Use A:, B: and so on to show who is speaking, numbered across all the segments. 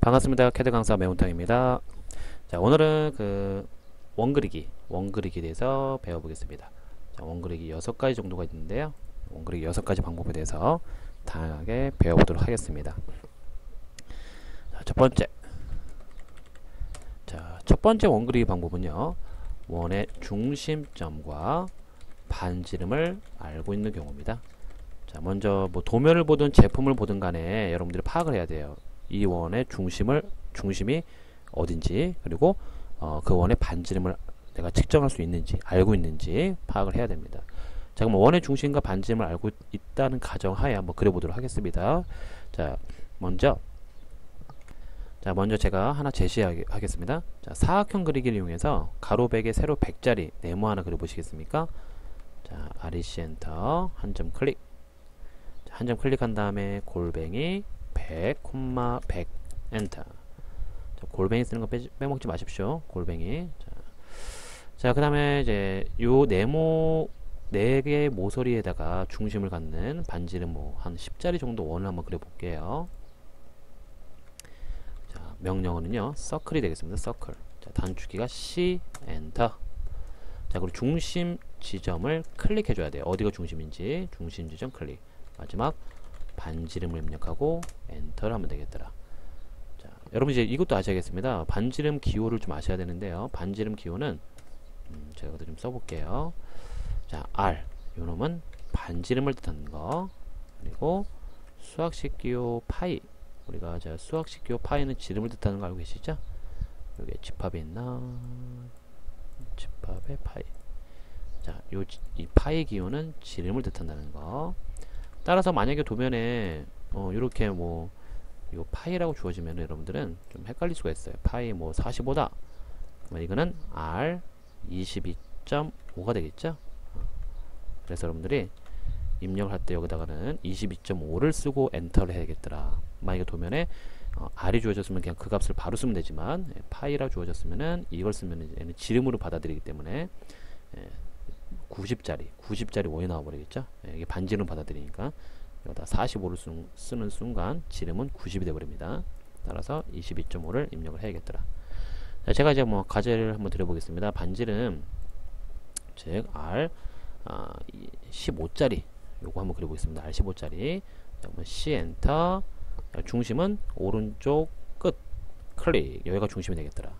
A: 반갑습니다. 캐드 강사 매운탕입니다. 자, 오늘은 원그리기에 대해서 배워보겠습니다. 자, 원그리기 6가지 정도가 있는데요. 원그리기 6가지 방법에 대해서 다양하게 배워보도록 하겠습니다. 자, 첫 번째 원그리기 방법은요. 원의 중심점과 반지름을 알고 있는 경우입니다. 자, 먼저 뭐 도면을 보든 제품을 보든 간에 여러분들이 파악을 해야 돼요. 이 원의 중심이 어딘지, 그리고 그 원의 반지름을 내가 측정할 수 있는지, 알고 있는지 파악을 해야 됩니다. 자, 그럼 원의 중심과 반지름을 알고 있다는 가정하에 한번 그려보도록 하겠습니다. 자, 먼저 제가 하나 제시하겠습니다. 자, 사각형 그리기를 이용해서 가로 100에 세로 100짜리 네모 하나 그려보시겠습니까? 자, REC 엔터, 한 점 클릭. 한 점 클릭한 다음에 골뱅이 100, 100 엔터. 자, 골뱅이 쓰는 거 빼먹지 마십시오. 골뱅이. 자, 그 다음에 이제 요 네모 4개의 모서리에다가 중심을 갖는 반지름 뭐 한 10짜리 정도 원을 한번 그려볼게요. 자, 명령어는요 서클이 되겠습니다. 서클. 자, 단축키가 C 엔터. 자, 그리고 중심 지점을 클릭해 줘야 돼요. 어디가 중심인지 중심 지점 클릭. 마지막 반지름을 입력하고 엔터를 하면 되겠더라. 자, 여러분 이제 이것도 아셔야겠습니다. 반지름 기호를 좀 아셔야 되는데요. 반지름 기호는 제가 이것도 좀 써볼게요. 자, R 요놈은 반지름을 뜻하는 거, 그리고 수학식 기호 파이, 우리가 수학식 기호 파이는 지름을 뜻하는 거 알고 계시죠? 여기 집합에 있나? 집합의 파이. 자, 이 파이 기호는 지름을 뜻한다는 거. 따라서 만약에 도면에 이렇게 뭐 요 파이라고 주어지면 여러분들은 좀 헷갈릴 수가 있어요. 파이 뭐 45다. 그러면 이거는 R 22.5가 되겠죠? 그래서 여러분들이 입력을 할 때 여기다가는 22.5를 쓰고 엔터를 해야겠더라. 만약에 도면에 R이 주어졌으면 그냥 그 값을 바로 쓰면 되지만 파이라 주어졌으면은 이걸 쓰면 얘는 지름으로 받아들이기 때문에 90짜리 원이 나와버리겠죠. 이게 반지름 받아들이니까 여기다 45를 쓰는 순간 지름은 90이 되어버립니다. 따라서 22.5를 입력을 해야겠더라. 자, 제가 이제 뭐 과제를 한번 드려보겠습니다. 반지름 즉 R 15짜리 요거 한번 그려보겠습니다. R 15짜리. C 엔터. 중심은 오른쪽 끝 클릭. 여기가 중심이 되겠더라.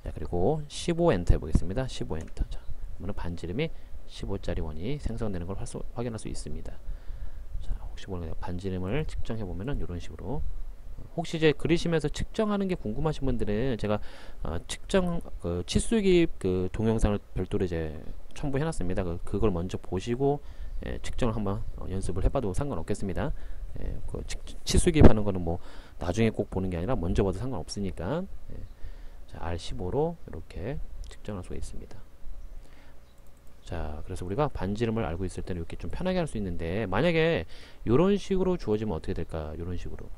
A: 자, 그리고 15 엔터 해보겠습니다. 15 엔터. 자, 그러면 반지름이 15짜리 원이 생성되는 걸 확인할 수 있습니다. 자, 혹시 모르겠네요. 반지름을 측정해 보면은 이런 식으로. 혹시 이제 그리시면서 측정하는 게 궁금하신 분들은 제가 측정 치수기 동영상을 별도로 이제 첨부해 놨습니다. 그걸 먼저 보시고 측정을 한번 연습을 해봐도 상관없겠습니다. 치수기 하는 거는 뭐 나중에 꼭 보는 게 아니라 먼저 봐도 상관없으니까. 자, R15로 이렇게 측정할 수가 있습니다. 자, 그래서 우리가 반지름을 알고 있을 때는 이렇게 좀 편하게 할 수 있는데, 만약에 이런 식으로 주어지면 어떻게 될까? 이런 식으로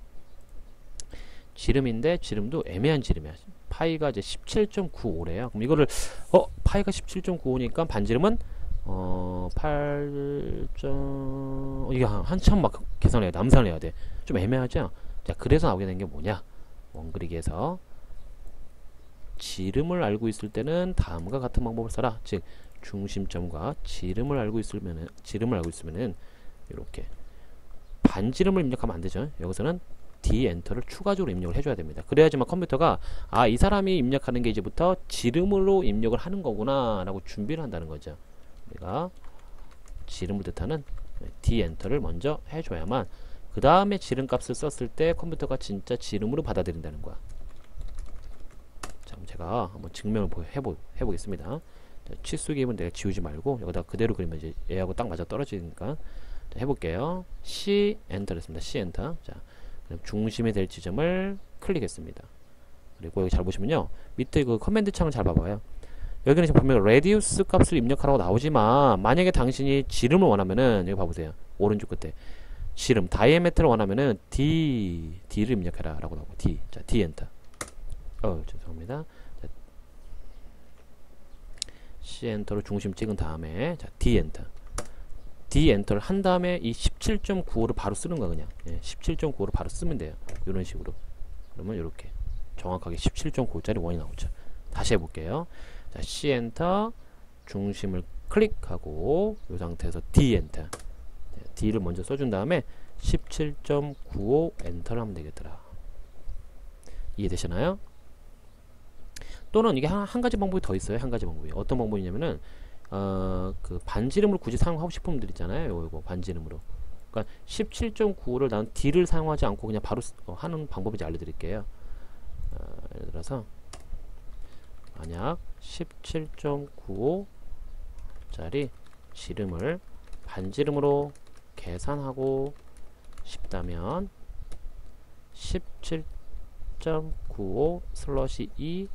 A: 지름인데 지름도 애매한 지름이야. 파이가 이제 17.95래요. 그럼 이거를 파이가 17.95니까 반지름은 8. 이게 한참 막 계산해야 돼. 암산을 해야 돼. 좀 애매하죠? 자, 그래서 나오게 된 게 뭐냐? 원그리기에서 지름을 알고 있을 때는 다음과 같은 방법을 써라. 즉 중심점과 지름을 알고 있으면은 이렇게 반지름을 입력하면 안 되죠. 여기서는 D 엔터를 추가적으로 입력을 해줘야 됩니다. 그래야지만 컴퓨터가 이 사람이 입력하는 게 이제부터 지름으로 입력을 하는 거구나 라고 준비를 한다는 거죠. 우리가 지름을 뜻하는 D 엔터를 먼저 해줘야만 그 다음에 지름 값을 썼을 때 컴퓨터가 진짜 지름으로 받아들인다는 거야. 자, 그럼 제가 한번 증명을 해보겠습니다. 치수기입은 내가 지우지 말고 여기다 그대로 그리면 이제 얘하고 딱 맞아 떨어지니까. 자, 해볼게요. C 엔터 했습니다. C 엔터. 자, 그럼 중심이 될 지점을 클릭했습니다. 그리고 여기 잘 보시면요, 밑에 그 커맨드 창을 잘 봐봐요. 여기는 지금 보면 레디우스 값을 입력하라고 나오지만, 만약에 당신이 지름을 원하면은 여기 봐보세요. 오른쪽 끝에 지름 다이아메트를 원하면은 D를 입력해라 라고 나오고 D. 자, D 엔터. 죄송합니다. 자, C 엔터로 중심 찍은 다음에 자, D 엔터. D 엔터를 한 다음에 이 17.95를 바로 쓰는 거야. 그냥 17.95를 바로 쓰면 돼요. 이런 식으로. 그러면 이렇게 정확하게 17.9짜리 원이 나오죠. 다시 해볼게요. 자, C 엔터, 중심을 클릭하고 이 상태에서 D 엔터, D를 먼저 써준 다음에 17.95 엔터를 하면 되겠더라. 이해되시나요? 또는 이게 한 가지 방법이 더 있어요. 한 가지 방법이 어떤 방법이냐면은 그 반지름을 굳이 사용하고 싶은 분들 있잖아요. 이거 반지름으로. 그러니까 17.95를 나는 D를 사용하지 않고 그냥 바로 하는 방법인지 알려드릴게요. 예를 들어서 만약 17.95짜리 지름을 반지름으로 계산하고 싶다면 17.95/2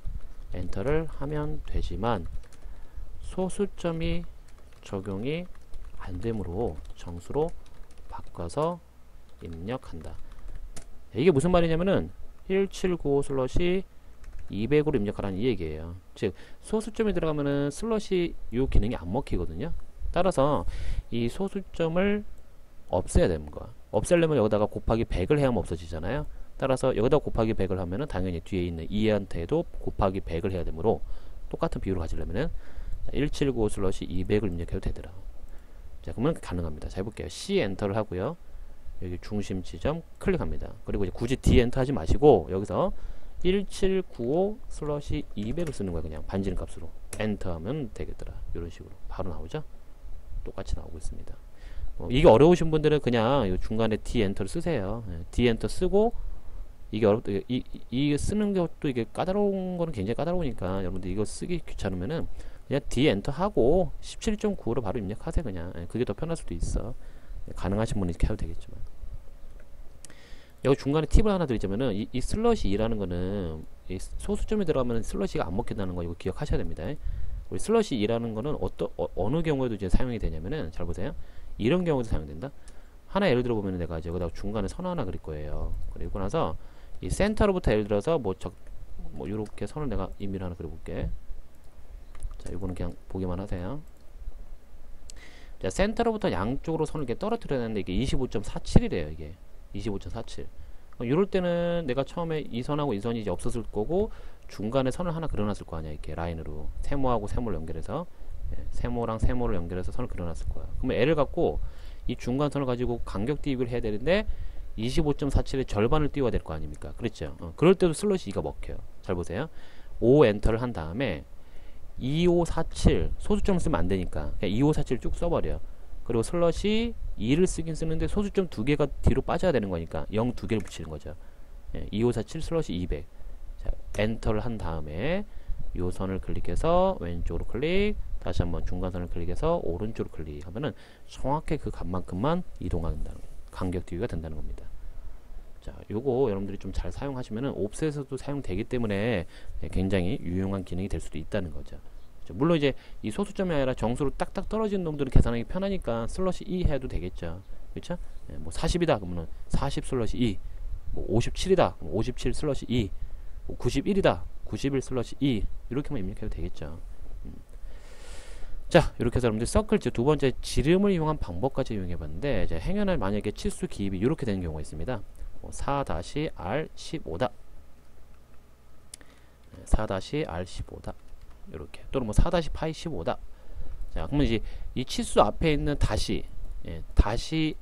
A: 엔터를 하면 되지만 소수점이 적용이 안되므로 정수로 바꿔서 입력한다. 이게 무슨 말이냐면은 1795/200으로 입력하라는 이 얘기예요. 즉 소수점이 들어가면은 슬러시 이 기능이 안 먹히거든요. 따라서 이 소수점을 없애야 되는 거야. 없애려면 여기다가 곱하기 100을 해야만 없어지잖아요. 따라서 여기다 곱하기 100을 하면은 당연히 뒤에 있는 2한테도 곱하기 100을 해야 되므로 똑같은 비율을 가지려면은 1795/200을 입력해도 되더라. 자, 그러면 가능합니다. 자, 해볼게요. C 엔터를 하고요. 여기 중심 지점 클릭합니다. 그리고 이제 굳이 D 엔터 하지 마시고 여기서 1795/200을 쓰는 거야. 그냥 반지름 값으로 엔터 하면 되겠더라. 이런 식으로 바로 나오죠. 똑같이 나오고 있습니다. 이게 어려우신 분들은 그냥 이 중간에 D 엔터를 쓰세요. D 엔터 쓰고 이게 이 쓰는 것도 이게 까다로운 거는 굉장히 까다로우니까 여러분들 이거 쓰기 귀찮으면은 그냥 D 엔터 하고 17.95로 바로 입력하세요. 그냥 그게 더 편할 수도 있어. 가능하신 분은 이렇게 해도 되겠지만 여기 중간에 팁을 하나 드리자면은 이 슬러시 2라는 거는 이 소수점이 들어가면 슬러시가 안 먹힌다는 거 이거 기억하셔야 됩니다. 우리 슬러시 2라는 거는 어느 경우에도 이제 사용이 되냐면은 잘 보세요. 이런 경우도 사용된다. 하나 예를 들어 보면 내가 이제 여기다가 중간에 선 하나 그릴 거예요. 그리고 나서 이 센터로부터 예를 들어서 뭐 요렇게 선을 내가 임의로 하나 그려볼게. 자, 이거는 그냥 보기만 하세요. 자, 센터로부터 양쪽으로 선을 이렇게 떨어뜨려야 되는데 이게 25.47이래요. 이게 25.47. 이럴 때는 내가 처음에 이 선하고 이 선이 이제 없었을 거고 중간에 선을 하나 그려놨을 거 아니야. 이렇게 라인으로 세모하고 세모를 연결해서 세모랑 세모를 연결해서 선을 그려놨을 거야. 그러면 L을 갖고 이 중간선을 가지고 간격 대입을 해야 되는데 25.47의 절반을 띄워야 될 거 아닙니까? 그렇죠? 그럴 때도 슬러시 2가 먹혀요. 잘 보세요. 5 엔터를 한 다음에 2547 소수점을 쓰면 안 되니까 그냥 2547 쭉 써버려. 그리고 슬러시 2를 쓰긴 쓰는데 소수점 2개가 뒤로 빠져야 되는 거니까 0 2개를 붙이는 거죠. 2547 슬러시 200. 자, 엔터를 한 다음에 요 선을 클릭해서 왼쪽으로 클릭, 다시 한번 중간선을 클릭해서 오른쪽으로 클릭하면은 정확히 그 값만큼만 이동한다는 거예요. 간격 대입가 된다는 겁니다. 자, 요거 여러분들이 좀 잘 사용하시면은 옵셋에서도 사용되기 때문에 굉장히 유용한 기능이 될 수도 있다는 거죠. 물론 이제 이 소수점이 아니라 정수로 딱딱 떨어진 놈들은 계산하기 편하니까 슬러시 2 해도 되겠죠. 그렇죠? 뭐 40이다 그러면은 40 슬러시 2, 뭐 57이다 그럼 57 슬러시 2, 뭐 91이다 91 슬러시 2 이렇게만 입력해도 되겠죠. 자, 이렇게 해서 여러분들 서클 두 번째 지름을 이용한 방법까지 이용해봤는데 이제 행여나 만약에 치수 기입이 이렇게 되는 경우가 있습니다. 4-R15다 4-R15다 이렇게 또는 뭐 4-파이 15다. 자, 그러면 이제 이 치수 앞에 있는 다시 다시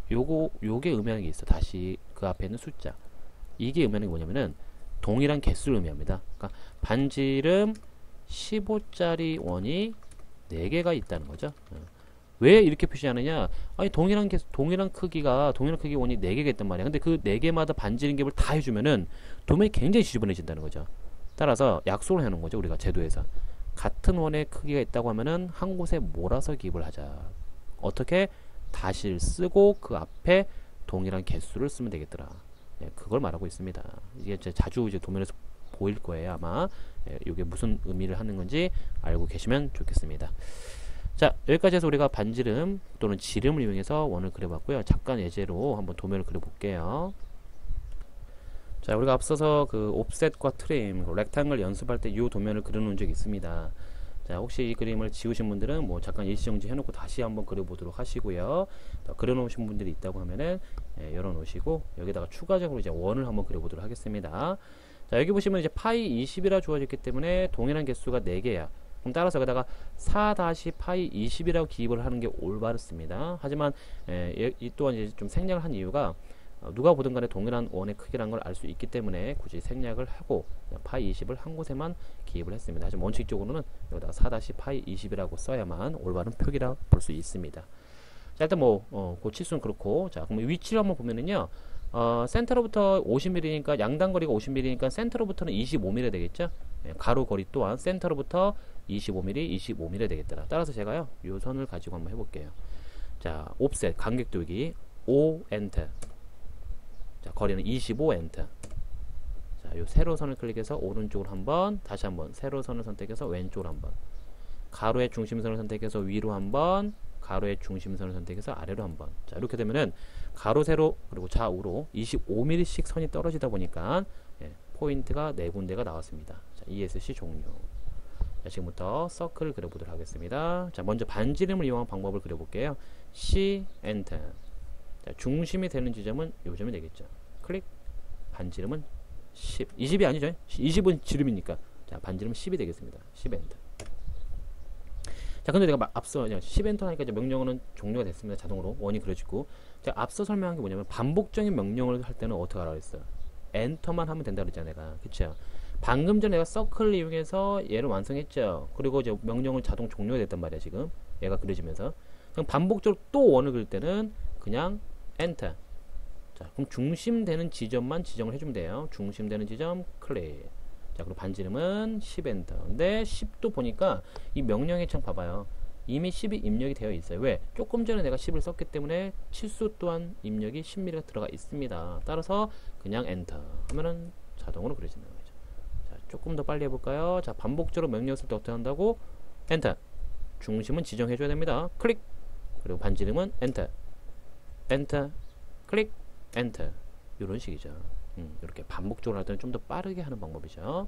A: 요게 의미하는 게 있어. 다시 그 앞에 있는 숫자 이게 의미하는 게 뭐냐면은 동일한 개수를 의미합니다. 그러니까 반지름 15짜리 원이 4개가 있다는 거죠. 왜 이렇게 표시하느냐? 아니 동일한 크기 원이 4개가 있단 말이야. 근데 그 4개마다 반지름 갭을 다 해주면은 도면이 굉장히 지저분해진다는 거죠. 따라서 약속을 해놓은 거죠. 우리가 제도에서 같은 원의 크기가 있다고 하면은 한 곳에 몰아서 기입을 하자. 어떻게? 다시를 쓰고 그 앞에 동일한 개수를 쓰면 되겠더라. 그걸 말하고 있습니다. 이게 자주 이제 도면에서 보일 거예요. 아마 이게 무슨 의미를 하는 건지 알고 계시면 좋겠습니다. 자, 여기까지 해서 우리가 반지름 또는 지름을 이용해서 원을 그려봤고요. 잠깐 예제로 한번 도면을 그려볼게요. 자, 우리가 앞서서 그 옵셋과 트림, 렉탱글 연습할 때 이 도면을 그려놓은 적이 있습니다. 자, 혹시 이 그림을 지우신 분들은 뭐 잠깐 일시정지 해놓고 다시 한번 그려보도록 하시고요. 그려놓으신 분들이 있다고 하면은 열어놓으시고 여기다가 추가적으로 이제 원을 한번 그려보도록 하겠습니다. 자, 자, 여기 보시면 이제 파이 20이라 주어졌기 때문에 동일한 개수가 4개야. 그럼 따라서 여기다가 4-파이 20이라고 기입을 하는 게 올바르습니다. 하지만 이 또한 이제 좀 생략을 한 이유가 누가 보든 간에 동일한 원의 크기라는 걸 알 수 있기 때문에 굳이 생략을 하고 파이 20을 한 곳에만 기입을 했습니다. 하지만 원칙적으로는 여기다가 4-파이 20이라고 써야만 올바른 표기라 볼 수 있습니다. 자, 일단 그 치수는 그렇고, 자, 그럼 위치를 한번 보면은요, 센터로부터 50mm니까 양당 거리가 50mm니까 센터로부터는 25mm 되겠죠? 가로 거리 또한 센터로부터 25mm, 25mm 되겠더라. 따라서 제가요, 요 선을 가지고 한번 해볼게요. 자, 옵셋, 간격도기 5엔터. 자, 거리는 25엔터. 자, 요 세로선을 클릭해서 오른쪽으로 한번, 다시 한번 세로선을 선택해서 왼쪽으로 한번, 가로의 중심선을 선택해서 위로 한번, 가로의 중심선을 선택해서 아래로 한번. 자, 이렇게 되면은 가로, 세로, 그리고 좌우로 25mm씩 선이 떨어지다 보니까 포인트가 4군데가 나왔습니다. 자, ESC 종료. 자, 지금부터 서클을 그려보도록 하겠습니다. 자, 먼저 반지름을 이용한 방법을 그려볼게요. C, 엔터. 자, 중심이 되는 지점은 요점이 되겠죠. 클릭. 반지름은 10. 20이 아니죠. 20은 지름이니까. 자, 반지름은 10이 되겠습니다. 10 엔터. 자, 근데 내가 앞서 10 엔터 하니까 이제 명령어는 종료가 됐습니다. 자동으로 원이 그려지고. 자, 앞서 설명한 게 뭐냐면 반복적인 명령어를 할 때는 어떻게 하라고 했어요? 엔터만 하면 된다 그랬잖아, 내가. 그쵸? 방금 전에 내가 서클을 이용해서 얘를 완성했죠. 그리고 이제 명령을 자동 종료가 됐단 말이야, 지금. 얘가 그려지면서. 그럼 반복적으로 또 원을 그릴 때는 그냥 엔터. 자, 그럼 중심되는 지점만 지정을 해주면 돼요. 중심되는 지점 클릭. 자, 그리고 반지름은 10 엔터. 근데 10도 보니까 이 명령의 창 봐봐요. 이미 10이 입력이 되어 있어요. 왜? 조금 전에 내가 10을 썼기 때문에 치수 또한 입력이 10mm가 들어가 있습니다. 따라서 그냥 엔터 하면은 자동으로 그려진다는 거죠. 자, 조금 더 빨리 해볼까요? 자, 반복적으로 명령 쓸 때 어떻게 한다고? 엔터. 중심은 지정해줘야 됩니다. 클릭. 그리고 반지름은 엔터. 엔터. 클릭. 엔터. 이런 식이죠. 이렇게 반복적으로 할 때는 좀 더 빠르게 하는 방법이죠.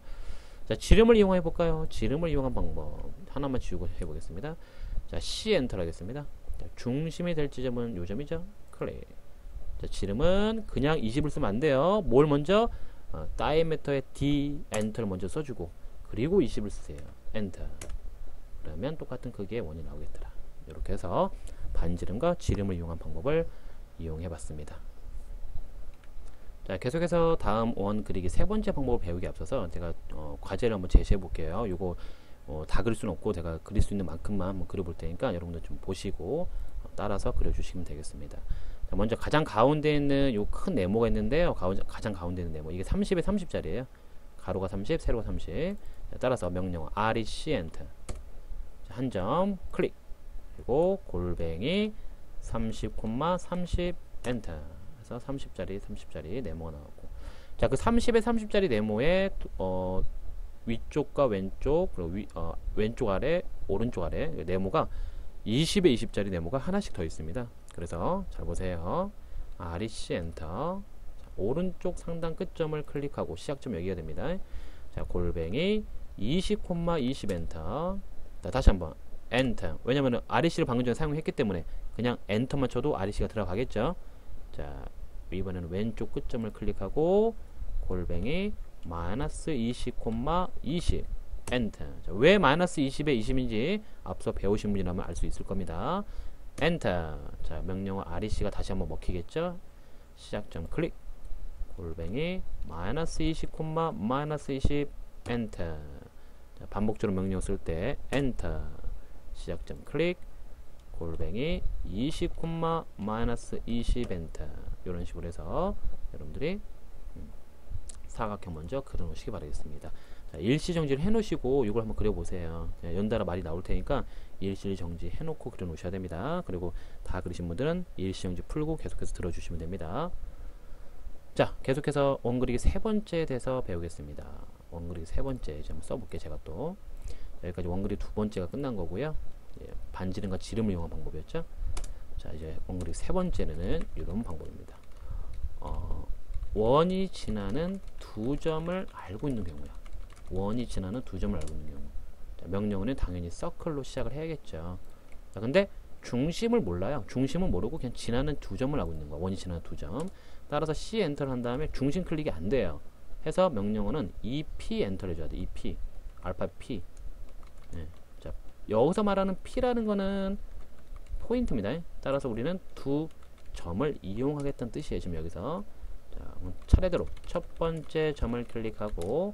A: 자, 지름을 이용해 볼까요? 지름을 이용한 방법 하나만 지우고 해보겠습니다. 자, C 엔터 하겠습니다. 자, 중심이 될 지점은 요점이죠. 클릭. 자, 지름은 그냥 20을 쓰면 안 돼요. 뭘 먼저? 다이아미터의 D 엔터를 먼저 써주고 그리고 20을 쓰세요. 엔터. 그러면 똑같은 크기의 원이 나오겠더라. 이렇게 해서 반지름과 지름을 이용한 방법을 이용해 봤습니다. 자, 계속해서 다음 원 그리기 세 번째 방법을 배우기 앞서서 제가 과제를 한번 제시해 볼게요. 요거 다 그릴 수는 없고 제가 그릴 수 있는 만큼만 한번 그려볼 테니까 여러분들 좀 보시고 따라서 그려주시면 되겠습니다. 자, 먼저 가장 가운데 있는 요 큰 네모가 있는데요. 가장 가운데 있는 네모 이게 30에 30짜리예요. 가로가 30, 세로가 30. 자, 따라서 명령어 REC 엔터. 한 점 클릭. 그리고 골뱅이 30,30 엔터. 30짜리 네모가 나왔고, 자, 그 30에 30짜리 네모의 위쪽과 왼쪽 그리고 왼쪽 아래 오른쪽 아래 네모가 20에 20짜리 네모가 하나씩 더 있습니다. 그래서 잘 보세요. REC 엔터. 자, 오른쪽 상단 끝점을 클릭하고 시작점 여기가 됩니다. 자, 골뱅이 20,20 엔터. 자, 다시 한번 엔터. 왜냐면 REC를 방금 전에 사용했기 때문에 그냥 엔터만 쳐도 REC가 들어가겠죠. 자, 이번에는 왼쪽 끝점을 클릭하고 골뱅이 마이너스 20,20 엔터. 자, 왜 마이너스 20에 20인지 앞서 배우신 분이라면 알 수 있을 겁니다. 엔터. 자, 명령어 REC가 다시 한번 먹히겠죠. 시작점 클릭. 골뱅이 마이너스 20, 마이너스 20 엔터. 자, 반복적으로 명령 쓸 때 엔터. 시작점 클릭. 골뱅이 20, 마이너스 20 엔터. 이런 식으로 해서 여러분들이 사각형 먼저 그려 놓으시기 바라겠습니다. 자, 일시정지를 해 놓으시고 이걸 한번 그려 보세요. 연달아 말이 나올 테니까 일시정지 해 놓고 그려 놓으셔야 됩니다. 그리고 다 그리신 분들은 일시정지 풀고 계속해서 들어 주시면 됩니다. 자, 계속해서 원그리기 세 번째에 대해서 배우겠습니다. 원그리기 세 번째 이제 한번 써볼게요. 제가 또 여기까지 원그리기 두 번째가 끝난 거고요. 예, 반지름과 지름을 이용한 방법이었죠. 자, 이제 원그리기 세 번째는 이런 방법입니다. 원이 지나는 두 점을 알고 있는 경우야. 원이 지나는 두 점을 알고 있는 경우. 자, 명령어는 당연히 서클로 시작을 해야겠죠. 자, 근데 중심을 몰라요. 중심은 모르고 그냥 지나는 두 점을 알고 있는 거야. 원이 지나는 두 점. 따라서 C 엔터를 한 다음에 중심 클릭이 안 돼요. 해서 명령어는 EP 엔터를 해줘야 돼. EP 알파 P. 예. 자, 여기서 말하는 P라는 거는 포인트입니다. 따라서 우리는 두 점을 이용하겠다는 뜻이에요. 지금 여기서. 자, 차례대로 첫 번째 점을 클릭하고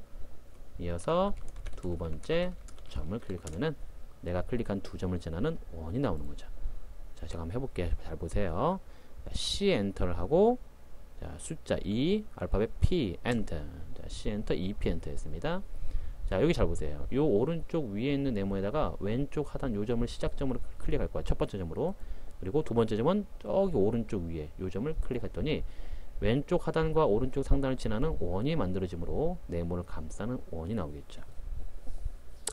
A: 이어서 두 번째 점을 클릭하면은 내가 클릭한 두 점을 지나는 원이 나오는 거죠. 자, 제가 한번 해볼게요. 잘 보세요. 자, C 엔터를 하고 자, 숫자 2 알파벳 P 엔터. 자, C 엔터 EP 엔터 했습니다. 자, 여기 잘 보세요. 요 오른쪽 위에 있는 네모에다가 왼쪽 하단 요 점을 시작점으로 클릭할 거야. 첫 번째 점으로. 그리고 두 번째 점은 저기 오른쪽 위에 요 점을 클릭했더니 왼쪽 하단과 오른쪽 상단을 지나는 원이 만들어지므로 네모를 감싸는 원이 나오겠죠.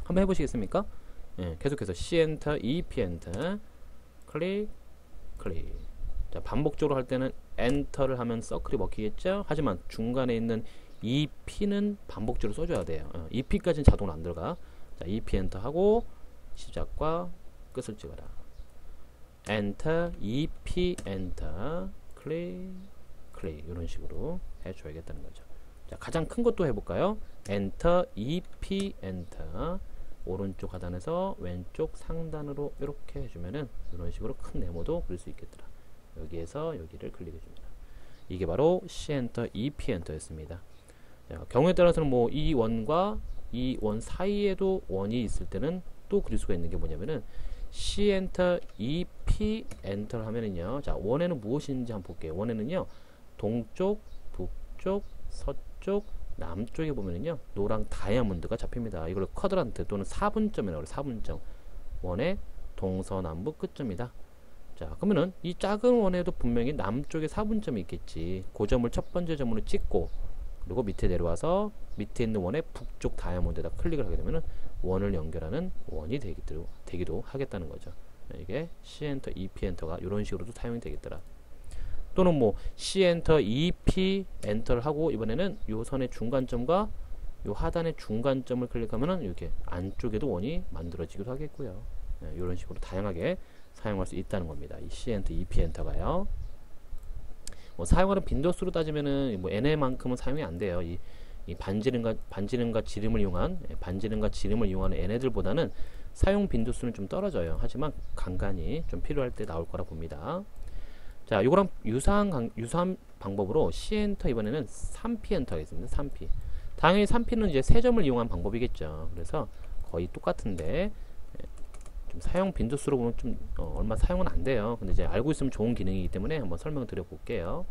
A: 한번 해보시겠습니까? 예, 계속해서 C 엔터, EP 엔터, 클릭, 클릭. 자, 반복적으로 할 때는 엔터를 하면 서클이 먹히겠죠? 하지만 중간에 있는 EP는 반복적으로 써줘야 돼요. EP까지는 자동으로 안 들어가. 자, EP 엔터 하고 시작과 끝을 찍어라. 엔터, EP 엔터, 클릭, 클릭. 이런 식으로 해줘야겠다는 거죠. 자, 가장 큰 것도 해볼까요? 엔터, EP 엔터. 오른쪽 하단에서 왼쪽 상단으로 이렇게 해주면은 이런 식으로 큰 네모도 그릴 수 있겠더라. 여기에서 여기를 클릭해줍니다. 이게 바로 C 엔터, EP 엔터였습니다. 자, 경우에 따라서는 뭐 이 원과 이 원 사이에도 원이 있을 때는 또 그릴 수가 있는 게 뭐냐면은 C 엔터, EP 엔터를 하면은요. 자, 원에는 무엇인지 한번 볼게요. 원에는요. 동쪽, 북쪽, 서쪽, 남쪽에 보면은요. 노랑 다이아몬드가 잡힙니다. 이걸 쿼드란트 또는 4분점이라고 해요. 4분점. 원의 동서남북 끝점이다. 자, 그러면은 이 작은 원에도 분명히 남쪽에 4분점이 있겠지. 그 점을 첫 번째 점으로 찍고 그리고 밑에 내려와서 밑에 있는 원의 북쪽 다이아몬드에다 클릭을 하게 되면은 원을 연결하는 원이 되기도 하겠다는 거죠. 이게 C 엔터, EP 엔터가 이런 식으로도 사용이 되겠더라. 또는 뭐 C 엔터, EP 엔터를 하고 이번에는 요 선의 중간점과 요 하단의 중간점을 클릭하면은 이렇게 안쪽에도 원이 만들어지기도 하겠고요. 이런 식으로 다양하게 사용할 수 있다는 겁니다. 이 C 엔터, EP 엔터가요. 뭐 사용하는 빈도수로 따지면은 뭐 n만큼은 사용이 안 돼요. 이 반지름과 지름을 이용한 얘네들보다는 사용 빈도수는 좀 떨어져요. 하지만 간간히 좀 필요할 때 나올 거라 봅니다. 자, 요거랑 유사한 방법으로 C 엔터 이번에는 3P 엔터가 있습니다. 3P. 당연히 3P는 이제 세 점을 이용한 방법이겠죠. 그래서 거의 똑같은데 좀 사용 빈도수로 보면 좀 얼마 사용은 안 돼요. 근데 이제 알고 있으면 좋은 기능이기 때문에 한번 설명을 드려 볼게요.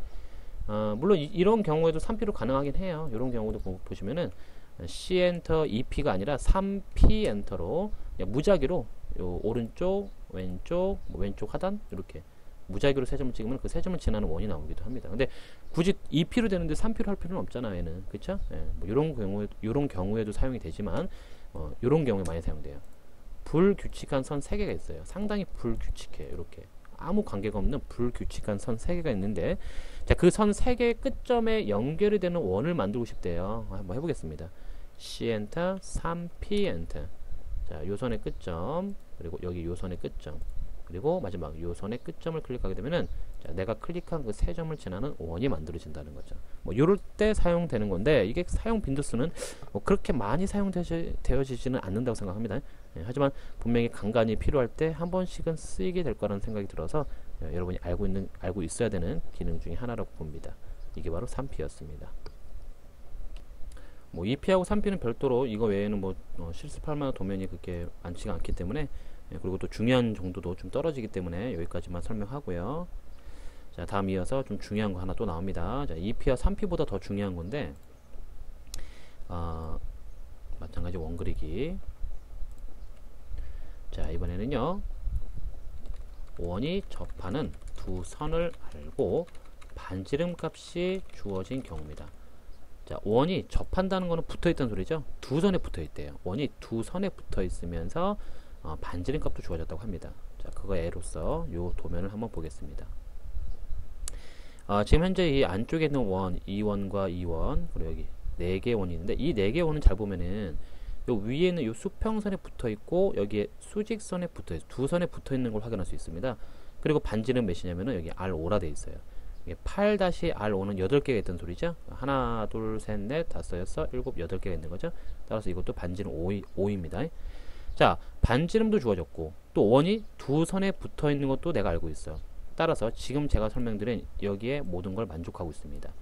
A: 물론 이런 경우에도 3P로 가능하긴 해요. 이런 경우도 보시면은 C 엔터, EP가 아니라 3P 엔터로 무작위로 요 오른쪽, 왼쪽, 왼쪽 하단 이렇게 무작위로 세 점을 찍으면 그 세 점을 지나는 원이 나오기도 합니다. 근데 굳이 2P로 되는데 3P로 할 필요는 없잖아요. 얘는 그렇죠? 예, 뭐 이런 경우에도 사용이 되지만 이런 경우에 많이 사용돼요. 불규칙한 선 3개가 있어요. 상당히 불규칙해요. 이렇게 아무 관계가 없는 불규칙한 선 3개가 있는데 자, 그 선 3개의 끝점에 연결이 되는 원을 만들고 싶대요. 한번 해보겠습니다. C 엔터, 3P 엔터. 자, 요 선의 끝점 그리고 여기 요 선의 끝점 그리고 마지막 요 선의 끝점을 클릭하게 되면은 자, 내가 클릭한 그 세 점을 지나는 원이 만들어진다는 거죠. 뭐 요럴 때 사용되는 건데 이게 사용 빈도수는 뭐 그렇게 많이 사용되어지지는 않는다고 생각합니다. 예, 하지만 분명히 간간히 필요할 때 한 번씩은 쓰이게 될 거라는 생각이 들어서 여러분이 알고 있어야 되는 기능 중에 하나라고 봅니다. 이게 바로 3P였습니다. 뭐 2P하고 3P는 별도로 이거 외에는 뭐 실습할 만한 도면이 그렇게 많지가 않기 때문에 그리고 또 중요한 정도도 좀 떨어지기 때문에 여기까지만 설명하고요. 자, 다음 이어서 좀 중요한 거 하나 또 나옵니다. 자, 2P와 3P보다 더 중요한 건데 마찬가지 원 그리기. 자, 이번에는요 원이 접하는 두 선을 알고 반지름 값이 주어진 경우입니다. 자, 원이 접한다는 거는 붙어있다는 소리죠. 두 선에 붙어있대요. 원이 두 선에 붙어있으면서 반지름 값도 주어졌다고 합니다. 자, 그거 예로서 요 도면을 한번 보겠습니다. 지금 현재 이 안쪽에 있는 원, 2원과 2원, 그리고 여기 4개의 원이 있는데 이 4개의 원은 잘 보면은 요 위에 있는 요 수평선에 붙어 있고 여기에 수직선에 붙어 있어요. 두 선에 붙어 있는 걸 확인할 수 있습니다. 그리고 반지름 몇이냐면은 여기 R5라 돼 있어요. 8-R5는 8개가 있다는 소리죠. 하나, 둘, 셋, 넷, 다섯, 여섯, 일곱, 8개가 있는 거죠. 따라서 이것도 반지름 5입니다. 자, 반지름도 주어졌고 또 원이 두 선에 붙어 있는 것도 내가 알고 있어. 따라서 지금 제가 설명드린 여기에 모든 걸 만족하고 있습니다.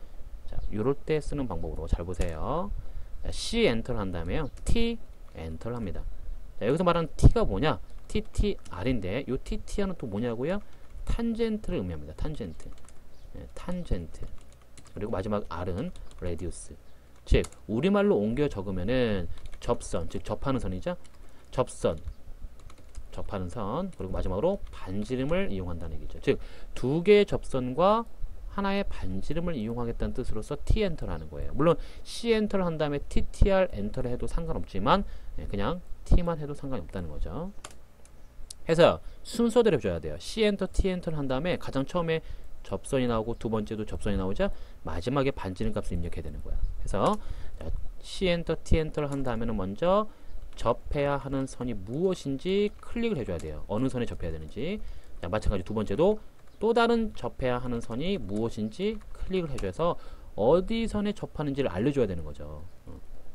A: 자, 요럴 때 쓰는 방법으로 잘 보세요. 자, C 엔터를 한 다음에요. T 엔터를 합니다. 자, 여기서 말하는 T가 뭐냐? TTR인데 요 TTR은 또 뭐냐고요? 탄젠트를 의미합니다. 탄젠트. 네, 탄젠트. 그리고 마지막 R은 레디우스. 즉 우리말로 옮겨 적으면은 접선, 즉 접하는 선이죠. 접선, 접하는 선. 그리고 마지막으로 반지름을 이용한다는 얘기죠. 즉 두 개의 접선과 하나의 반지름을 이용하겠다는 뜻으로서 T 엔터를 하는 거예요. 물론 C 엔터를 한 다음에 TTR 엔터를 해도 상관없지만 그냥 T만 해도 상관이 없다는 거죠. 해서 순서대로 해줘야 돼요. C 엔터, T 엔터를 한 다음에 가장 처음에 접선이 나오고 두 번째도 접선이 나오자 마지막에 반지름 값을 입력해야 되는 거야. 그래서 C 엔터, T 엔터를 한 다음에는 먼저 접해야 하는 선이 무엇인지 클릭을 해줘야 돼요. 어느 선에 접해야 되는지. 자, 마찬가지 두 번째도 또 다른 접해야 하는 선이 무엇인지 클릭을 해줘서 어디 선에 접하는지를 알려줘야 되는 거죠.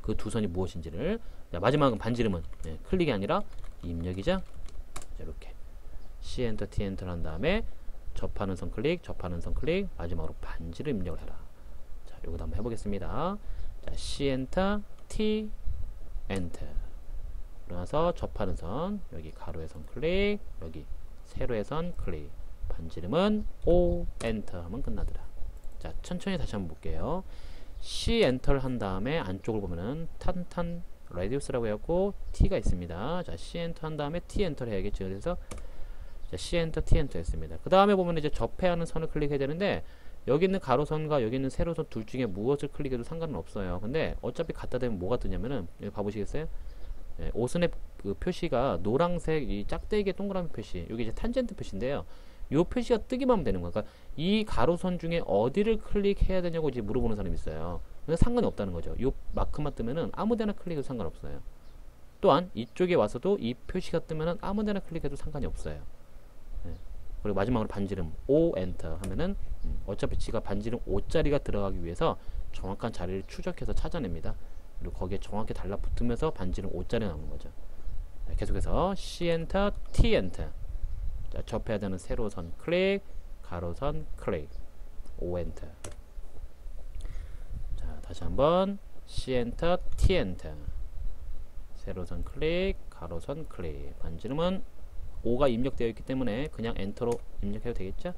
A: 그 두 선이 무엇인지를. 자, 마지막은 반지름은 클릭이 아니라 입력이죠. 자, 이렇게 C 엔터, T 엔터를 한 다음에 접하는 선 클릭, 접하는 선 클릭, 마지막으로 반지름 입력을 해라. 자, 요거 한번 해보겠습니다. 자, C 엔터, T 엔터. 그러면서 접하는 선, 여기 가로의 선 클릭, 여기 세로의 선 클릭. 반지름은 O 엔터 하면 끝나더라. 자, 천천히 다시 한번 볼게요. C 엔터를 한 다음에 안쪽을 보면은 탄탄 레디우스라고 해갖고 T가 있습니다. 자, C 엔터 한 다음에 T 엔터를 해야겠죠. 그래서 자, C 엔터, T 엔터 했습니다. 그 다음에 보면 이제 접해하는 선을 클릭해야 되는데 여기 있는 가로선과 여기 있는 세로선 둘 중에 무엇을 클릭해도 상관은 없어요. 근데 어차피 갖다 대면 뭐가 뜨냐면은 여기 봐보시겠어요? 오선의 그 표시가 노란색 이 짝대기의 동그라미 표시, 여기 이제 탄젠트 표시인데요. 요 표시가 뜨기만 하면 되는 거야. 그러니까 이 가로선 중에 어디를 클릭해야 되냐고 이제 물어보는 사람이 있어요. 근데 상관이 없다는 거죠. 요 마크만 뜨면은 아무데나 클릭해도 상관없어요. 또한 이쪽에 와서도 이 표시가 뜨면은 아무데나 클릭해도 상관이 없어요. 그리고 마지막으로 반지름 O 엔터 하면은 어차피 지가 반지름 5짜리가 들어가기 위해서 정확한 자리를 추적해서 찾아냅니다. 그리고 거기에 정확히 달라붙으면서 반지름 5짜리 나오는 거죠. 자, 계속해서 C 엔터, T 엔터. 자, 접해야 되는 세로선 클릭, 가로선 클릭, O 엔터. 자, 다시 한번 C 엔터, T 엔터. 세로선 클릭, 가로선 클릭. 반지름은 5가 입력되어 있기 때문에 그냥 엔터로 입력해도 되겠죠.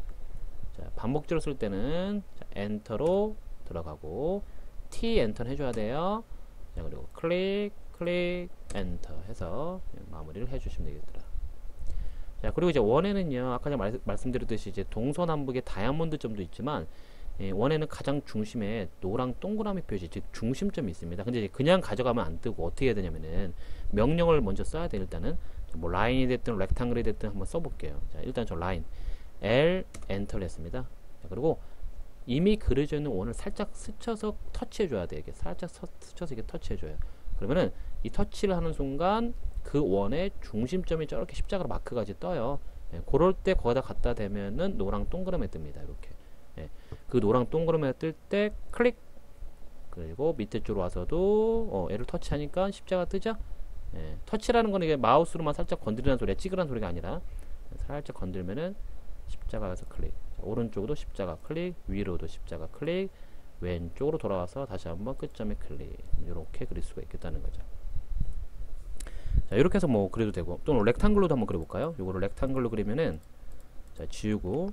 A: 자, 반복적으로 쓸 때는 자, 엔터로 들어가고 T 엔터는 해줘야 돼요. 자, 그리고 클릭, 클릭, 엔터 해서 마무리를 해주시면 되겠더라. 자, 그리고 이제 원에는요, 아까 제가 말씀드렸듯이 이제 동서남북의 다이아몬드 점도 있지만 원에는 가장 중심에 노랑 동그라미 표시, 즉 중심점이 있습니다. 근데 이제 그냥 가져가면 안 뜨고 어떻게 해야 되냐면은 명령어를 먼저 써야 돼. 일단은 뭐 라인이 됐든 렉탱글이 됐든 한번 써볼게요. 자, 일단 저 라인 L 엔터를 했습니다. 자, 그리고 이미 그려져 있는 원을 살짝 스쳐서 터치해줘야 돼. 이렇게 살짝 스쳐서 이렇게 터치해줘요. 그러면은 이 터치를 하는 순간 그 원의 중심점이 저렇게 십자가로 마크가 이제 떠요. 그럴 때 거기다 갖다 대면은 노랑 동그라미 뜹니다. 이렇게. 그 노랑 동그라미가 뜰 때 클릭, 그리고 밑에 쪽으로 와서도 얘를 터치하니까 십자가 뜨죠. 터치라는 거는 이게 마우스로만 살짝 건드리는 소리야. 찌그란 소리가 아니라 살짝 건들면은 십자가에서 클릭. 자, 오른쪽으로 십자가 클릭, 위로도 십자가 클릭, 왼쪽으로 돌아와서 다시 한번 끝점에 클릭. 이렇게 그릴 수가 있겠다는 거죠. 자, 이렇게 해서 뭐 그려도 되고, 또는 렉탱글로도 한번 그려볼까요? 요거를 렉탱글로 그리면은 자, 지우고,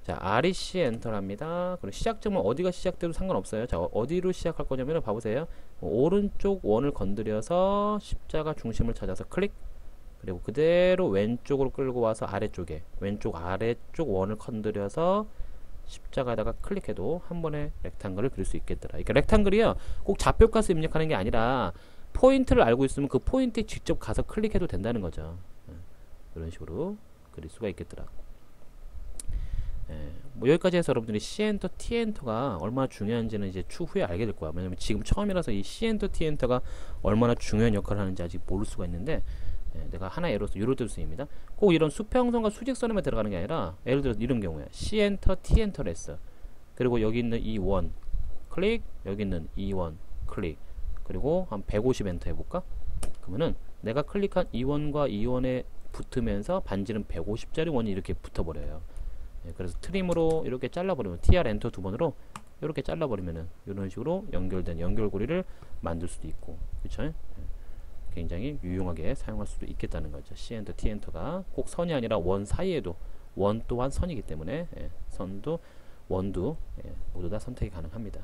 A: 자, REC 엔터를 합니다. 그리고 시작점은 어디가 시작돼도 상관없어요. 자, 어디로 시작할 거냐면 봐보세요. 오른쪽 원을 건드려서 십자가 중심을 찾아서 클릭, 그리고 그대로 왼쪽으로 끌고 와서 아래쪽에 왼쪽 아래쪽 원을 건드려서 십자가에다가 클릭해도 한 번에 렉탱글을 그릴 수 있겠더라. 그러니까 렉탱글이요, 꼭 좌표값을 입력하는 게 아니라 포인트를 알고 있으면 그 포인트에 직접 가서 클릭해도 된다는 거죠. 이런 식으로 그릴 수가 있겠더라. 뭐 여기까지 해서 여러분들이 C 엔터, T 엔터가 얼마나 중요한지는 이제 추후에 알게 될 거야. 왜냐면 지금 처음이라서 이 C 엔터, T 엔터가 얼마나 중요한 역할을 하는지 아직 모를 수가 있는데, 내가 하나의 예로서 이럴 때도 쓰입니다. 꼭 이런 수평선과 수직선에만 들어가는 게 아니라, 예를 들어서 이런 경우에 C 엔터, T 엔터를 했어. 그리고 여기 있는 이 원 클릭, 여기 있는 이 원 클릭, 그리고 한 150 엔터 해볼까? 그러면은 내가 클릭한 이 원과 이 원에 붙으면서 반지름 150짜리 원이 이렇게 붙어버려요. 예, 그래서 트림으로 이렇게 잘라버리면 TR 엔터 두 번으로 이렇게 잘라버리면은 이런 식으로 연결된 연결고리를 만들 수도 있고, 그쵸? 예, 굉장히 유용하게 사용할 수도 있겠다는 거죠. C 엔터, T 엔터가 꼭 선이 아니라 원 사이에도, 원 또한 선이기 때문에 예, 선도 원도 예, 모두 다 선택이 가능합니다.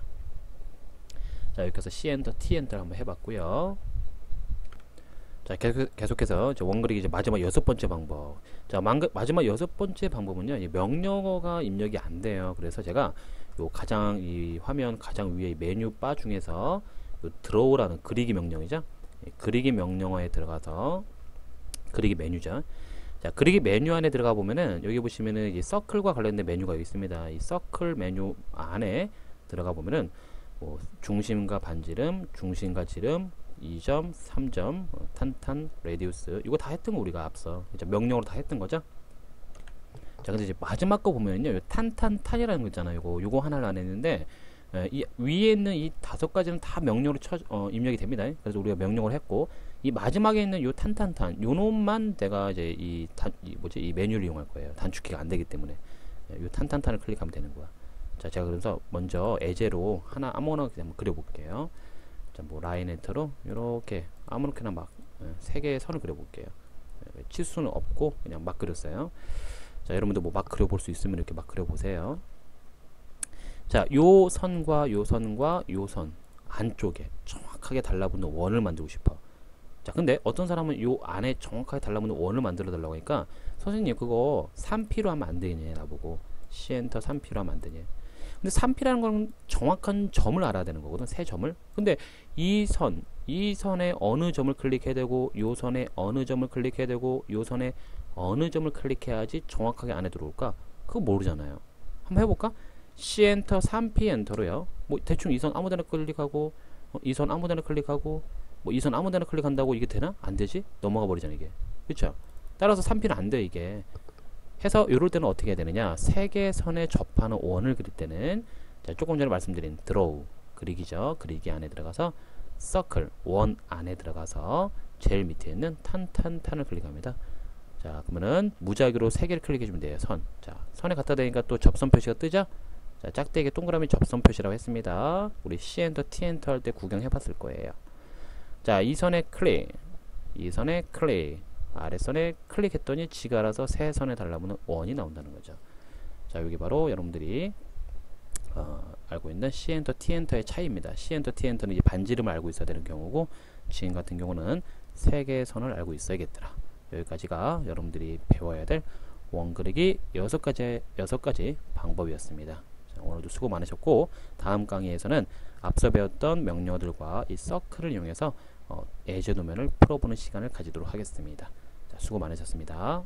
A: 자, 이렇게 해서 C 엔터, T 엔터를 한번 해봤고요. 자, 계속해서 이제 원그리기 이제 마지막 6번째 방법. 자, 마지막 6번째 방법은요, 이 명령어가 입력이 안 돼요. 그래서 제가 요 가장 이 화면 가장 위에 이 메뉴 바 중에서 요 드로우라는 그리기 명령이죠. 그리기 명령어에 들어가서 그리기 메뉴죠. 자, 그리기 메뉴 안에 들어가 보면은 여기 보시면은 이 서클과 관련된 메뉴가 있습니다. 이 서클 메뉴 안에 들어가 보면은 뭐 중심과 반지름, 중심과 지름, 2점, 3점, 탄탄, 레디우스 이거 다 했던 거 우리가 앞서 이제 명령으로 다 했던 거죠. 자, 근데 이제 마지막 거 보면요, 탄탄탄이라는 거 있잖아요. 요거 하나를 안 했는데 이 위에 있는 이 5가지는 다 명령으로 입력이 됩니다. 그래서 우리가 명령을 했고 이 마지막에 있는 요 탄탄탄 요 놈만 내가 이제 이 메뉴를 이용할 거예요. 단축키가 안 되기 때문에 요 탄탄탄을 클릭하면 되는 거야. 자, 제가 그래서 먼저 에제로 하나 아무거나 한번 그려볼게요. 자, 뭐 라인 엔터로 이렇게 아무렇게나 막 3개의 선을 그려볼게요. 치수는 없고 그냥 막 그렸어요. 자, 여러분도 뭐 막 그려볼 수 있으면 이렇게 막 그려보세요. 자, 요 선과 요 선과 요 선 안쪽에 정확하게 달라붙는 원을 만들고 싶어. 자, 근데 어떤 사람은 요 안에 정확하게 달라붙는 원을 만들어 달라고 하니까 선생님 그거 3P로 하면 안 되냐 나보고. C 엔터 3P로 하면 안 되냐. 근데 3P라는 건 정확한 점을 알아야 되는 거거든. 세 점을. 근데 이 선에 어느 점을 클릭해야 되고 요 선에 어느 점을 클릭해야 되고 요 선에 어느 점을 클릭해야지 정확하게 안에 들어올까? 그거 모르잖아요. 한번 해볼까? C 엔터 3P 엔터로요. 뭐 대충 이 선 아무데나 클릭하고 이 선 아무데나 클릭하고 뭐 이 선 아무데나 클릭한다고 이게 되나? 안 되지? 넘어가 버리잖아 이게. 그쵸? 따라서 3P는 안 돼 이게. 해서 이럴 때는 어떻게 해야 되느냐, 3개의 선에 접하는 원을 그릴 때는 자, 조금 전에 말씀드린 드로우 그리기죠. 그리기 안에 들어가서 서클 원 안에 들어가서 제일 밑에 있는 탄탄탄을 클릭합니다. 자, 그러면은 무작위로 3개를 클릭해 주면 돼요. 자, 선에 갖다 대니까 또 접선 표시가 뜨죠. 자, 짝대기 동그라미 접선 표시라고 했습니다. 우리 C 엔터 T 엔터 할 때 구경해 봤을 거예요. 자, 이 선에 클릭, 이 선에 클릭, 아래선에 클릭했더니 지가 알아서 세 선에 달라붙는 원이 나온다는 거죠. 자, 여기 바로 여러분들이 알고 있는 C 엔터 T 엔터의 차이입니다. C 엔터 T 엔터는 이제 반지름을 알고 있어야 되는 경우고, 지금 같은 경우는 3개의 선을 알고 있어야겠더라. 여기까지가 여러분들이 배워야 될 원 그리기 6가지 방법이었습니다. 자, 오늘도 수고 많으셨고, 다음 강의에서는 앞서 배웠던 명령어들과 이 서클을 이용해서 에제 도면을 풀어보는 시간을 가지도록 하겠습니다. 자, 수고 많으셨습니다.